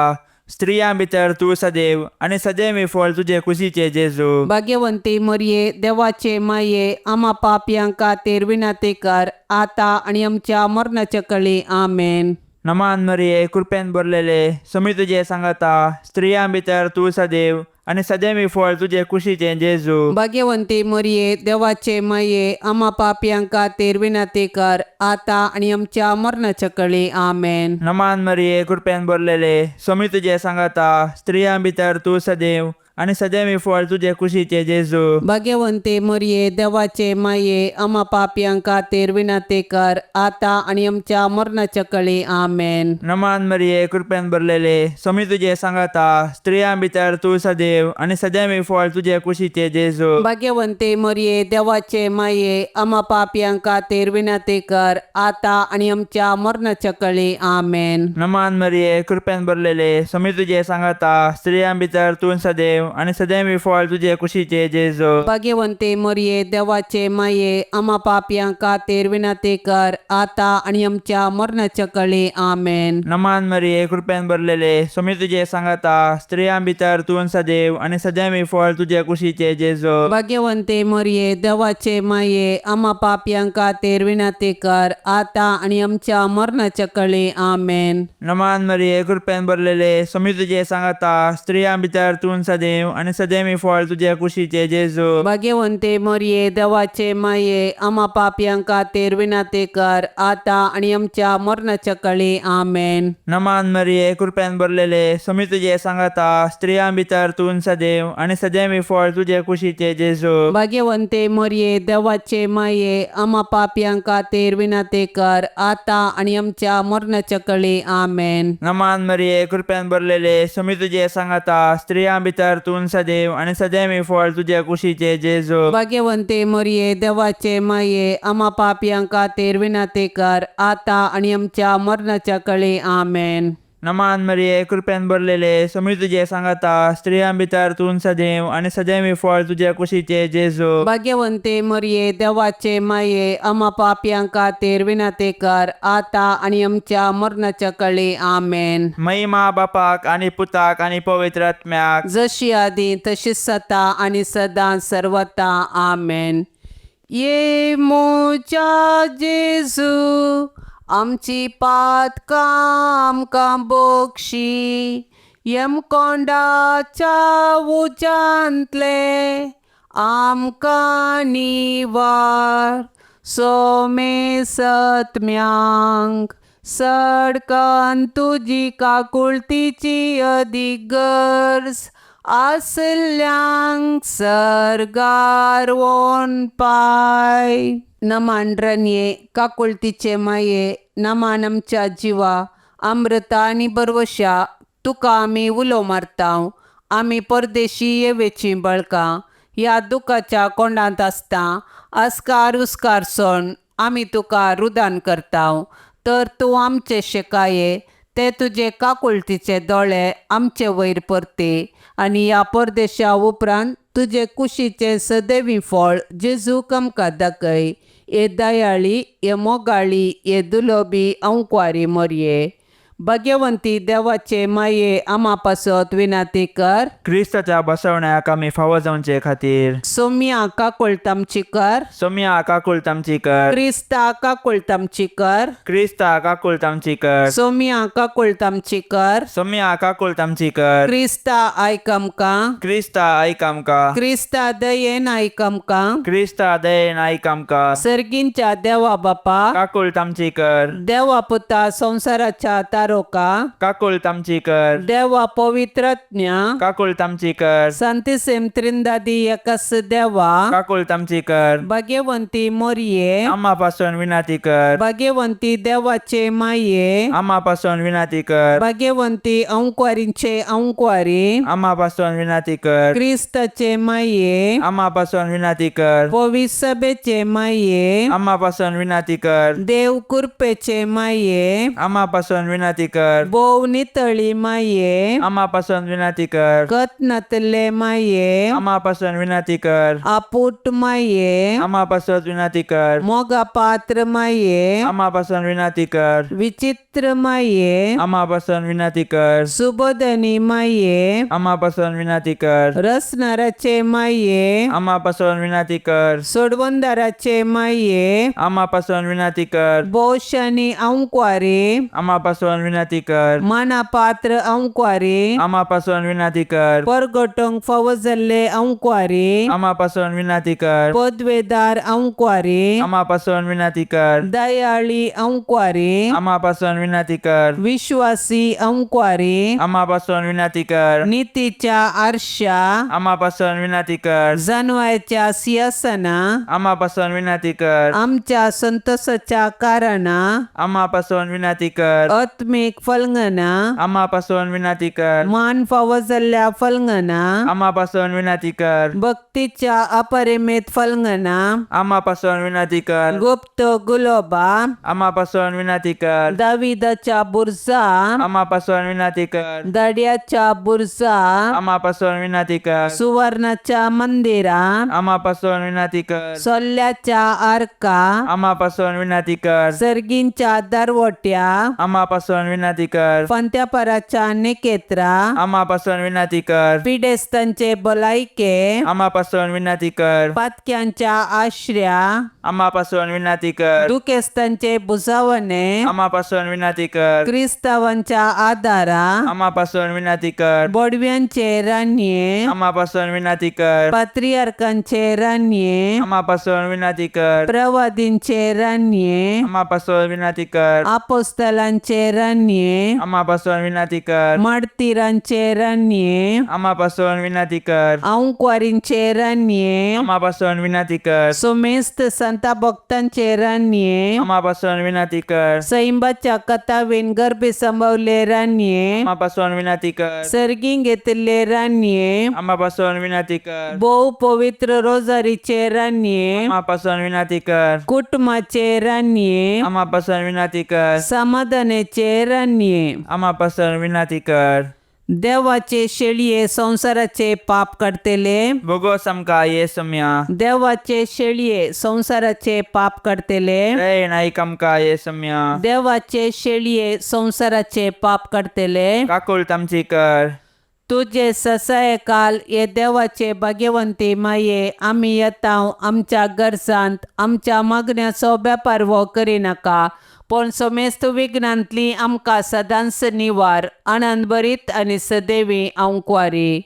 स्त्रियां भितर तूं सदैव आनी सदैव फळ तुजे कुशीचे जेजू. भाग्यवंती मरिये देवाचे माये आम्हा पापयांक खातीर विनाती कर आतां आनी आमच्या मरणाच्या कळी आमेन. नमान मरिये कृपेन भरलेले समी तुजे सांगाता स्त्रियां भितर तूं सदैव आनी सदैव फळ तुजे कुशीचे जेजू. भाग्यवंती मरिये देवाचे माये आम्हा पापयांक खातीर विनाती कर आतां आनी आमच्या मरणाच्या कळी आमेन. नमान मरिये कृपेन भरलेले समी तुजे सांगाता स्त्रियां भितर तूं सदैव आनी सदैव फळ तुजे कुशीचे जेजू. भाग्यवंती मरिये देवाचे माये आम्हा पापयांक खातीर विनाती कर आतां आनी आमच्या मरणाच्या कळी आमेन. नमान मरिये कृपेन भरलेले समी तुजे सांगाता स्त्रियां भितर तूं सदैव आनी सदैव फळ तुजे कुशीचे जेजू. भाग्यवंती मरिये देवाचे माये आम्हा पापयांक खातीर विनाती कर आतां आनी आमच्या मरणाच्या कळी आमेन. नमान मरिये कृपेन भरलेले समी तुजे सांगाता स्त्रियां भितर तूं सदैव आनी सदैव फळ तुजे कुशीचे जेजू. भाग्यवंती मरिये देवाचे माये आम्हा पापयांक खातीर विनाती कर आतां आनी आमच्या मरणाच्या कळी आमेन. नमान मरिये कृपेन भरलेले समी तुजे सांगाता स्त्रियां भितर तूं सदैव आनी सदैव फळ तुजे कुशीचे जेजू. भाग्यवंती मरिये देवाचे माये आम्हा पापयांक खातीर विनाती कर आतां आनी आमच्या मरणाच्या कळी आमेन. नमान मरिये कृपेन भरलेले समी तुजे सांगाता स्त्रियां भितर तूं सदैव आनी सदैव फळ तुजे कुशीचे जेजू. भाग्यवंती मरिये देवाचे माये आम्हा पापयांक खातीर विनाती कर आतां आनी आमच्या मरणाच्या कळी आमेन. नमान मरिये कृपेन भरलेले समी तुजे सांगाता स्त्रियां भितर तूं सदैव आनी सदैव फळ तुजे कुशीचे जेजू. भाग्यवंती मरिये देवाचे माये आम्हा पापयांक खातीर विनाती कर आतां आनी आमच्या मरणाच्या कळी आमेन. नमान मरिये कृपेन भरलेले समी तुजे सांगाता स्त्रियां भितर तूं सदैव आनी सदैव फळ तुजे कुशीचे जेजू. भाग्यवंती मरिये देवाचे माये आम्हा पापयांक खातीर विनाती कर आतां आनी आमच्या मरणाच्या कळी आमेन. नमान मरिये कृपेन भरलेले समी तुजे सांगाता स्त्रियां भितर तूं सदैव आनी सदैव फळ तुजे कुशीचे जेजू. भाग्यवंती मरिये देवाचे माये आम्हा पापयांक खातीर विनाती कर आतां आनी आमच्या मरणाच्या कळी आमेन. महिमा बापाक आनी पुताक आनी पवित्र आत्म्याक जशी आदी तशीच जाता आनी सदां सर्वता आमेन. ये मोच्या जेजू आमची पातकां आमकां बोक्षी यमकोंडाच्या उजांतले आमकां निवार. सोमे सत्म्यांक सडकन तुजी काकुळतीची अदीक गरज आसल्यांक सरगार वोन पाय. नमांड्रन्ये काकुळतीचे माये नमान आमच्या जिवा अमृता आनी बरवशा तुका आमी उलो मारतांव. आमी परदेशी येवेची बळकां ह्या दुखाच्या कोंडांत आसता अस्कार उस्कार सोण आमी तुका रुदान करतांव. तर तूं आमचे शेकाये ते तुजे काकुळतीचे दोळे आमचे वयर परते आनी ह्या परदेशा उपरांत तुजे कुशीचे सदैवी फळ जेजूक आमकां दाखय. ये दयाळी ये मोगाळी ये दुलोबी अंकवारी मरिये. भाग्यवंती देवाचे माये आम्हा पासत विनाती कर. क्रिस्ताच्या बसवण्याक आमी फावो जावचे खातीर सोम्या काकुळतामची कर. सोम्या काकुळतामची कर. क्रिस्ता काकुळतामची कर. क्रिस्ता काकुळतामची कर. सोम्या काकुळतामची कर. सोम्या काकुळतामची कर. क्रिस्ता आयक आमकां. क्रिस्ता आयक आमकां. क्रिस्ता दयेन आयक आमकां. क्रिस्ता दयेन आयक आमकां. सर्गींच्या देवा बापा काकुळतामची कर. देवा पुता संवसाराच्या तार बारोका काकूळ तामची कर. देवा पवित्रज्ञ काकूळ तामची कर. संतिसेम त्रिंदादी एकस देवा काकूळ तामची कर. भाग्यवंती मोरये आम्हापासून विनंती कर. भाग्यवंती देवाचे माये आम्हापासून विनंती कर. भाग्यवंती अंकुवारींचे अंकुवारी आम्हापासून विनंती कर. क्रिस्ताचे माये आम्हापासून विनंती कर. पवित्र सभेचे माये आम्हापासून विनंती कर. देव कृपेचे माये आम्हापासून विनंती कर. बोव नितळी माये आम्हापासून विनंती कर. कथनतले माये आम्हापासून विनंती कर. आपूट माये आम्हापासून विनंती कर. मोगा पात्र माये आम्हापासून विनंती कर. विचित्र माये आम्हापासून विनंती कर. सुबोधनी माये आम्हापासून विनंती कर. रसनाराचे माये आम्हापासून विनंती कर. सोडवंदाराचे माये आम्हापासून विनंती कर. बोशानी अंकुवारी आम्हापासून विनंती कर. मानापात्र अंकुवारी आम्हापासून विनंती कर. परगटोंग फवजल्ले अंकुवारी आम्हापासून विनंती कर. पदवेदार अंकुवारी आम्हापासून विनंती कर. दयाळी अंकुवारी आम्हापासून विनंती कर. विश्वासी अंकुवारी आम्हापासून विनंती कर. नीतीच्या आरशा आम्हापासून विनंती कर. जानवायच्या सिंहासना आम्हापासून विनंती कर. आमच्या संतोषाच्या कारणा आम्हापासून विनंती कर. आत्मिक फलंगना आम्हापासून विनंती कर. मान फावजल्ल्या फलंगना आम्हापासून विनंती कर. भक्तीच्या अपरिमित फलंगना आम्हापासून विनंती कर. गुप्त गुलोबा आम्हापासून विनंती कर. दाविदाच्या बुरजा आम्हापासून विनंती कर. दड्याच्या बुरजा आम्हापासून विनंती कर. सुवर्णाच्या मंदिरा आम्हापासून विनंती कर. सोल्ल्याच्या आरका आम्हापासून विनंती कर. सर्गींच्या दरवट्या आम्हापासून विनंती कर. पंत्यापराच्या निकेत्रा आम्हापासून विनंती कर. पिडेस्तांचे बलायके आम्हापासून विनंती कर. पातक्यांच्या आश्र्या आम्हापासून विनंती कर. दुखेस्तांचे बुजावणे आम्हापासून विनंती कर. क्रिस्तावांच्या आधारा आम्हापासून विनंती कर. बोडव्यांचे रान्ये आम्हापासून विनंती कर. पात्रियार्कांचे रान्ये आम्हापासून विनंती कर. प्रवादींचे रान्ये आम्हापासून विनंती कर. आपोस्तलांचे रान्ये आम्हापासून विनंती कर. माडतीरांचे रान्ये आम्हापासून विनंती कर. अंकुवारींचे रान्ये आम्हापासून विनंती कर. सोमेस्त संता भक्तांचे रान्ये आम्हापासून विनंती कर. सैंबाच्या कथावेन गर्भे संभवले रान्ये आम्हापासून विनंती कर. सर्गीं घेतले रान्ये आम्हापासून विनंती कर. बहु पवित्र रोजारीचे रान्ये आम्हापासून विनंती कर. कुटुंबाचे रान्ये आम्हापासून विनंती कर. समाधानाचे रान्ये आम्हापासून विनंती कर. देवाचे शेळये संसाराचे पाप काढतेले भोगोस आमकां येसुम्या. देवाचे शेळये संसाराचे पाप काढतेले रे नाईक आमकां येसुम्या. देवाचे शेळये संसाराचे पाप काढतेले काकूळ तामची कर. तुझे ससाय काल ये देवाचे भाग्यवंती माये आम्ही येताव आमच्या गरजांत आमच्या मागण्याचो बेपार वो करिनाका पण सोमेस्त विघ्नांतली आमकां सदांच निवार आनंद भरीत आनी सदैवी अंकुवारी.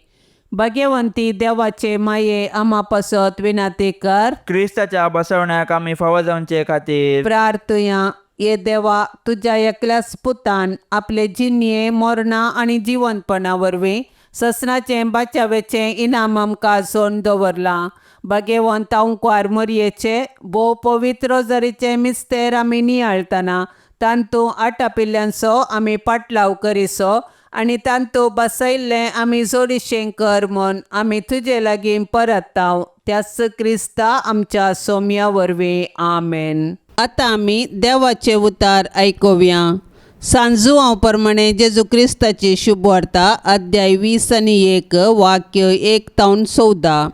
भाग्यवंती देवाचे माये आम्हा पासत विनंती कर. क्रिस्ताच्या बसवण्याक आमी फावो जावचे खातीर प्रार्थुया. ये देवा तुझ्या एकल्याच पुतान आपले जिन्ये मोरणा आनी जिवंतपणा वरवीं ससनाचें बाचावेचें इनाम आमकां जोन दवरलां. भाग्यवंत अंकुवार मरयेचे भोव पवित्र रोजारीचे मिस्तेर आमी नियाळतना तांतू आटा पिल्ल्यांचो आमी पाटलाव करिसो आनी तांतू बसयल्लें आमी जोडिशें कर म्हूण आमी तुजे लागीं परताव. त्याच क्रिस्ता आमच्या सोम्या वरवीं आमेन. आतां आमी देवाचे उतार आयकुया. सांजू हांव प्रमाणे जेजू क्रिस्ताची शुभ वार्ता अध्याय 20:1 वाक्य 1-14.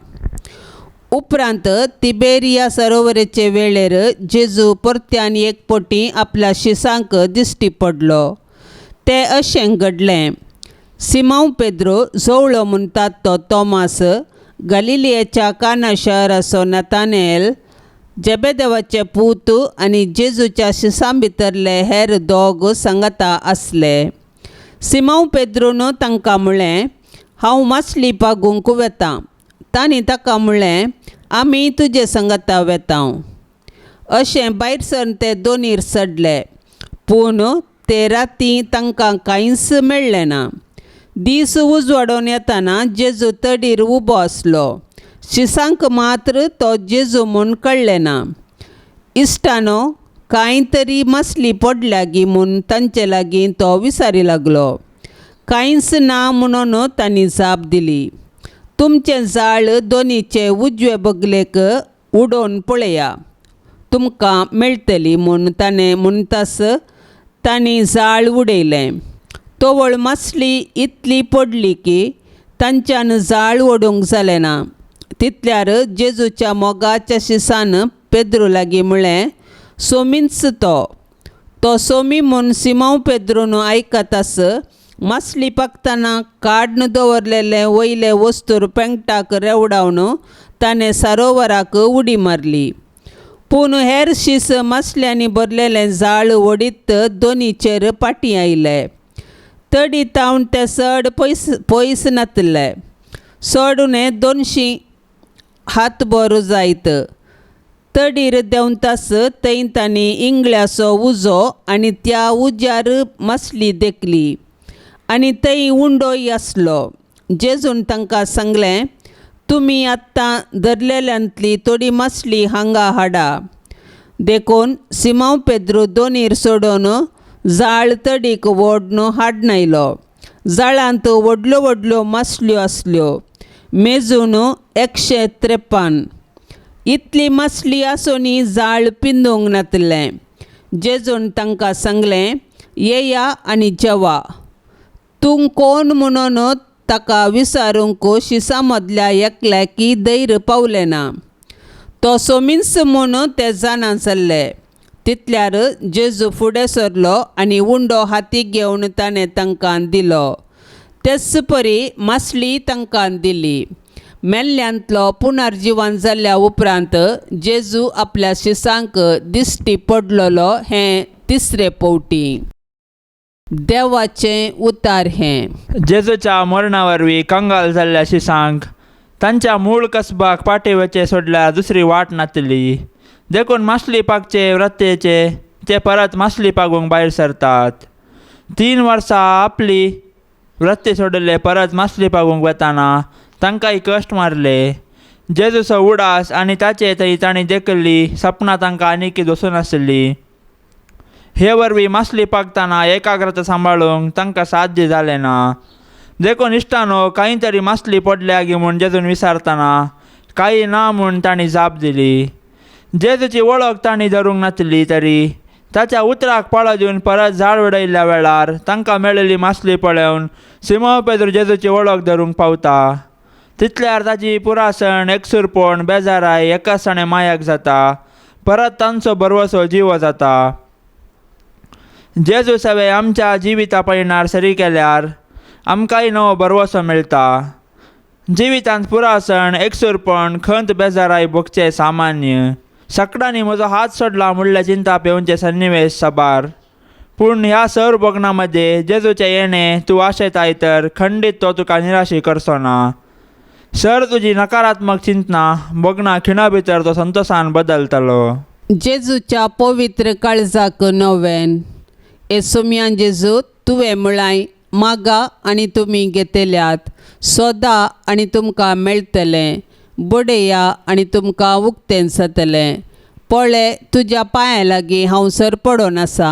उपरांत तिबेरिया सरोवराचे वेळेर जेजू परत्यान एकपोटी आपल्या शिसांक दिश्टी पडलो. ते अशें घडलें. सिमोन पेद्रो जोवळो म्हणटात तो तोमास, गलिलियाच्या काना शहराचो नतानेल, जेबेदेवाचे पूत आनी जेजूच्या शिसां भितरले हेर दोग सांगाता आसले. सिमोन पेद्रोन तांकां म्हळें, हांव मासली पागूंक वेतां. तांणी ताका म्हळें, आमी तुजे सांगाता वेतांव. अशें भायर सरून ते दोनीर चडले. पूण ते राती तांकां कांयच मेळ्ळें ना. दीस उजवाडून येताना जेजू तडीर उबो आसलो. शिसांक मात्र तो जेजू म्हूण कळ्ळें ना. इश्टानो, कांय तरी मसली पडल्या गी म्हूण तांचे लागीं तो विचारी लागलो. कांयच ना म्हणून तांणी जाप दिली. तुमचें जाळ दोनीचे उजवे बगलेक उडोवन पळया, तुमकां मेळटली म्हूण ताणें म्हणटास तांणी जाळ उडयलें. तोवळ मसली इतली पडली की तांच्यान जाळ ओडूंक जालें ना. तितल्यार जेजूच्या मोगाच्या शिसान पेद्रू लागीं म्हळें, सोमींच तो सोमी म्हूण सिमोन पेद्रून आयकतास मसली पाकतना काडून दवरलेले वयले वस्तूर पेंगटाक रेवडावन ताणें सरोवराक उडी मारली. पूण हेर शीस मसल्यांनी भरलेलें जाळ ओडीत दोनीचेर पाटी आयले. तडी तावन ते चड पयस नातले. चड उणें 200 हातभर जायत. तडीर देंवतास थंय तांणी इंगळ्याचो उजो आनी त्या उज्यार मसली देखली आनी थंय उंडोय आसलो. जेजून तांकां सांगलें, तुमी आत्तां धरलेल्यांतली थोडी मसली हांगा हाडा. देखून सिमोन पेद्रू दोनीर सोडून जाळ तडीक व्हडून हाडून आयलो. जाळांत व्हडल्यो व्हडल्यो मसल्यो आसल्यो, मेजून 153. इतली मसली आसुनी जाळ पिंजूंक नातलें. जेजून तांकां सांगलें, येया आनी जेवा. तूं कोण म्हणून ताका विचारूंक शिसा मदल्या एकल्याकी दैर पावलें ना. तो सोमींच म्हूण ते जाणा जाल्ले. तितल्यार जेजू फुडें सरलो आनी उंडो हातीक घेवन ताणें तांकां दिलो. तेच परी मसली तांकां दिली. मेल्ल्यांतलो पुनर्जीवन जाल्ल्या उपरांत जेजू आपल्या शिसांक दिश्टी पडलोलो हें तिसरे फावटी. देवाचें उतार हें. जेजूच्या मरणा वरवीं कंगाल जाल्ल्या शिसांक तांच्या मूळ कसबाक पाठीवचे सोडल्यार दुसरी वाट नातली. देखून मासली पागचे व्रतेचे ते परत मासली पागूंक भायर सरतात. 3 वर्सां आपली व्रते सोडले परत मासली पागूंक वताना तांकांय कश्ट मारले. जेजूचो उडास आनी ताचे थंय तांणी देखली सपनां तांकां आनीक दोसून आसली. हे वरवीं मासली पागतना एकाग्रता सांबाळूंक तांकां साध्य जालें ना. देखून इश्टानो, कांय तरी मासली पडल्या गी म्हूण जेजून विचारतना कांय ना म्हूण तांणी जाप दिली. जेजूची वळख तांणी धरूंक नातली तरी ताच्या उतराक पाळो दिवन परत जाळ उडयल्ल्या वेळार तांकां मेळिल्ली मासली पळोवन सिमोन पेद्रू जेजूची वळख धरूंक पावता. तितल्यार ताची पुरासण, एकसुरपण, बेजाराय एकाचणे मायाक जाता. परत तांचो बरवसो जिवो जाता. जेजू सवे आमच्या जिविता पयणार सरी केल्यार आमकांय नवो बरवसो मेळटा. जिवितांत पुरासण, एकसुरपण, खंत, बेजाराय भोगचे सामान्य. सकाळांनी म्हजो हात सोडला म्हणल्यार चिंता पेंवचे सन्निवेश साबार. पूण ह्या सर भोगणा मदें जेजूचें येणें तूं आशयताय तर खंडीत तो तुका निराशी करचो ना. सर तुजी नकारात्मक चिंतना भोगणा खिणा भितर तो संतोशान बदलतलो. जेजूच्या पवित्र काळजाक नोवेन. सोम्यान जेजू, तुवें म्हळाय, मागा आनी तुमी घेतल्यात, सोदा आनी तुमकां मेळटलें, बडया आनी तुमकां उक्तें जातलें. पळय, तुज्या पांयां लागीं हांव सरपडोन आसा.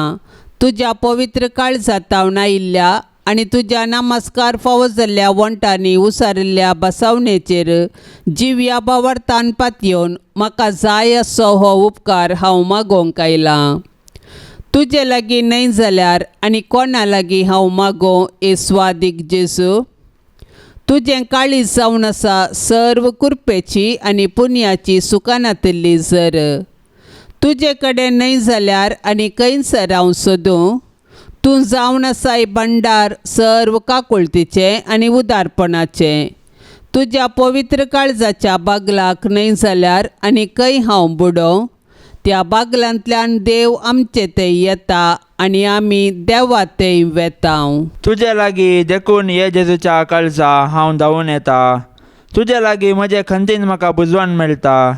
तुज्या पवित्र काळजांत हांव आयिल्ल्या आनी तुज्या नमस्कार फावो जाल्ल्या वंटांनी उसारिल्ल्या बसवणेचेर जिव्या बावर्तान पातयेवन म्हाका जाय असो हो उपकार हांव मागोवंक आयलां. तुजे लागीं न्हय जाल्यार आनी कोणा लागीं हांव मागों स्वादीक जेजू? तुजें काळीज जावन आसा सर्व कृपेची आनी पुण्याची सुखानातली जर. तुजे कडेन न्हय जाल्यार आनी खंयसर हांव सोदूं? तूं जावन आसाय भंडार सर्व काकुळतीचे आनी उदारपणाचे. तुज्या पवित्र काळजाच्या बागलाक न्हय जाल्यार आनी खंय हांव बुडों? त्या बागलांतल्यान देव आमचे थंय येता आनी आमी देवा थंय वेतांव. तुजे लागीं देखून हे जेजूच्या काळजा हांव धांवून येता. तुजे लागीं म्हजे खंतीन म्हाका बुजवण मेळटा.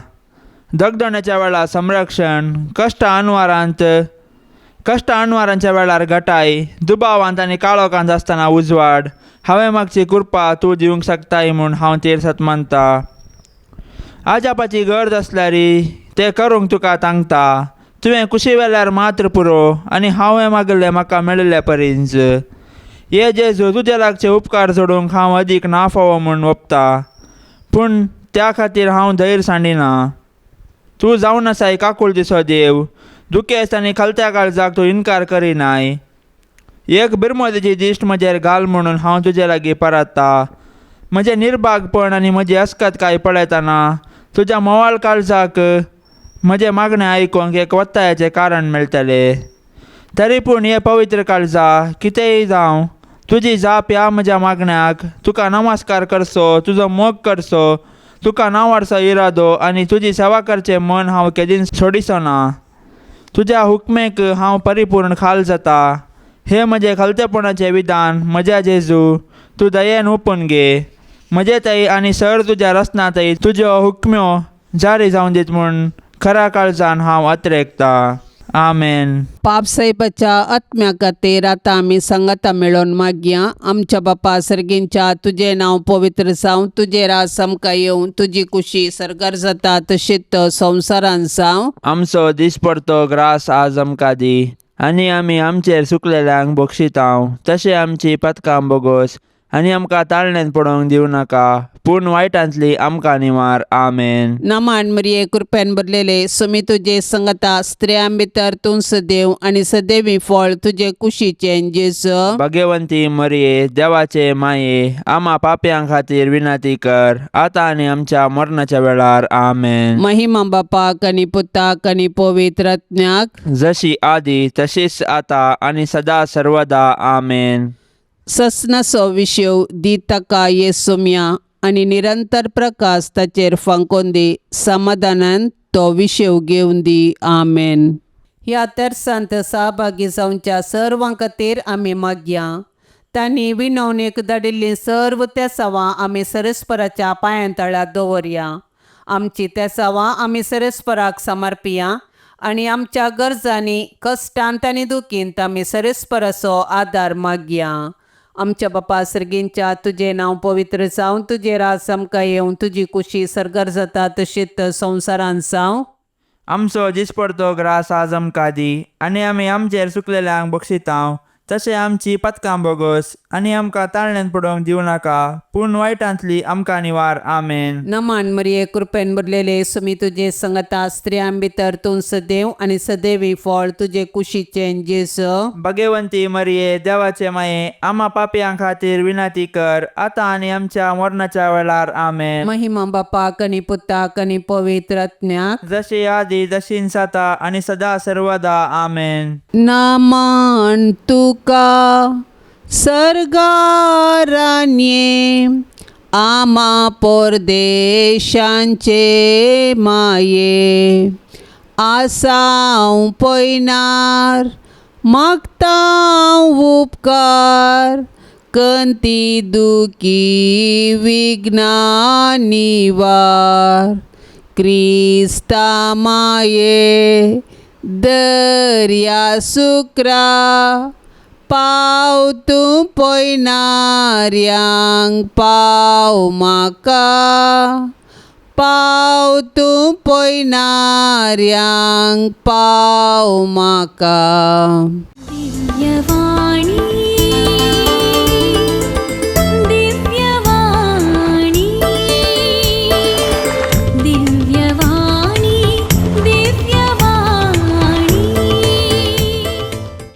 दगदण्याच्या वेळार संरक्षण, कश्ट अनवारांत कष्ट अणवारांच्या वेळार घटाय, दुबावांत आनी काळोखांत आसतना उजवाड, हांवें मागची कृपा तूं दिवंक शकताय म्हूण हांव तेरसत मानता. आजापाची गरज आसल्यार तें करूंक तुका सांगता. तुवें कुशी वेल्यार मात्र पुरो आनी हांवें मागले म्हाका मेळिल्ले परींच. हे जेजू तुजे लागचे उपकार सोडूंक हांव अदीक नाफावो म्हूण वपता, पूण त्या खातीर हांव धैर्य सांडिना. तूं जावन आसाय काकूळ दिसो देव, दुखेस्त आनी खलत्या काळजाक तूं इन्कार करिनाय. एक बिरमोदेची दिश्ट म्हजेर घाल म्हणून हांव तुजे लागीं परता. म्हजें निर्भागपण आनी म्हजी अस्कतकाय पळयतना तुज्या मोवाळ काळजाक म्हजें मागणें आयकूंक एक वत्तायाचें कारण मेळटलें. तरी पूण हे पवित्र काळजा, कितेंय जावं, तुजी जाप ह्या म्हज्या मागण्याक तुका नमस्कार करचो, तुजो मोग करचो, तुका नांवारचो इरादो आनी तुजी सेवा करचें मन हांव केदीन सोडिचो ना. तुज्या हुकमेक हांव परिपूर्ण खाल जाता. हे म्हजे खलतेपणाचें विधान म्हज्या जेजू तूं दयेन ओपून घे. म्हजे थंय आनी सर तुज्या रस्त्यांतय तुज्यो हुकम्यो जारी जावन दीत म्हूण खऱ्या काळजान हांव अत्रेकता. आमेन. पापसैपाच्या आत्म्या खातीर आतां आमी संगता मेळोन मागया. आमच्या बापा सर्गींच्या तुजें नांव पवित्र जावं, तुजें राज आमकां येवं, तुजी कुशी सरकार जाता तशीच संवसारान जावं. आमचो दिसपडतो ग्रास आज आमकां दी, आनी आमी आमचेर सुकलेल्यांक बक्षितांव. तशें आमची पथकां बोगोस आनी आमकां ताळणेन पडोवंक दिवं नाका, पूण वायटांतली आमकां निवार. आमेन. नमान मरिये कृपेन भरलेले, सुमी तुजे संगता स्त्रियां भितर तूं सदैव आनी सदैवी फळ तुजे कुशीचें जेजू. भाग्यवंती मरिये, देवाचे माये, आम्हा पाप्यां खातीर विनंती कर, आतां आनी आमच्या मरणाच्या वेळार. आमेन. महिमा बापाक आनी पुताक आनी पवित्र आत्म्याक, जशी आदी तशीच आता आनी सदा सर्वदा. आमेन. ससनाचो विशेव दी ताका येसुम्या आनी निरंतर प्रकाश ताचेर फांकोन दी. समाधानान तो विशेव घेवन दी. आमेन. ह्या तेर्सांत सहभागी जावच्या सर्वां खातीर आमी मागया. तांणी विनवणेक धाडिल्लीं सर्व तेसावां आमी सरस्पराच्या पांयां तळ्यात दवरया. आमची तेसावां आमी सरस्पराक समर्पिया आनी आमच्या गरजांनी, कश्टांत आनी दुखींत आमी सरस्पराचो आदार मागया. आमच्या बापा सर्गींच्या तुजें नांव पवित्र जावं, तुजें राज आमकां येवं, तुजी कुशी सरकार जाता तशीच संवसारान जावं. आमचो दिसपडतो ग्रास आज आमकां दी, आनी आमी आमचेर सुकलेल्यांक बक्षितांव. तशें आमची पथकां बोगोस आनी आमकां ताळणेन पडोवंक दिवं नाका, पूण वायटांतली आमकां निवार. आमेन. नमान मरिये कृपेन भरलेले, सुमी तुजे संगता स्त्रियां भितर तूं सदैव आनी सदैवी फळ तुजे कुशीचें जेजू. भाग्यवंती मरिये, देवाचे माये, आम्हा पाप्यां खातीर विनंती कर, आतां आनी आमच्या मरणाच्या वेळार. आमेन. महिमा बापाक आनी पुताक आनी पवित्र आत्म्याक, जशी आदी तशीच आता आनी सदा सर्वदा. आमेन. नमन तुका सर्गारान्ये, आमा परदेशांचे माये. आसांव पयनार मागतां उपकार, कंती दुखी विघ्ना निवार. क्रिस्ता माये दर्या सुक्रा, पाव तूं पयनाऱ्यांक पाव म्हाका. पाव तूं पयनाऱ्यांक पाव म्हाका. दिव्यवाणी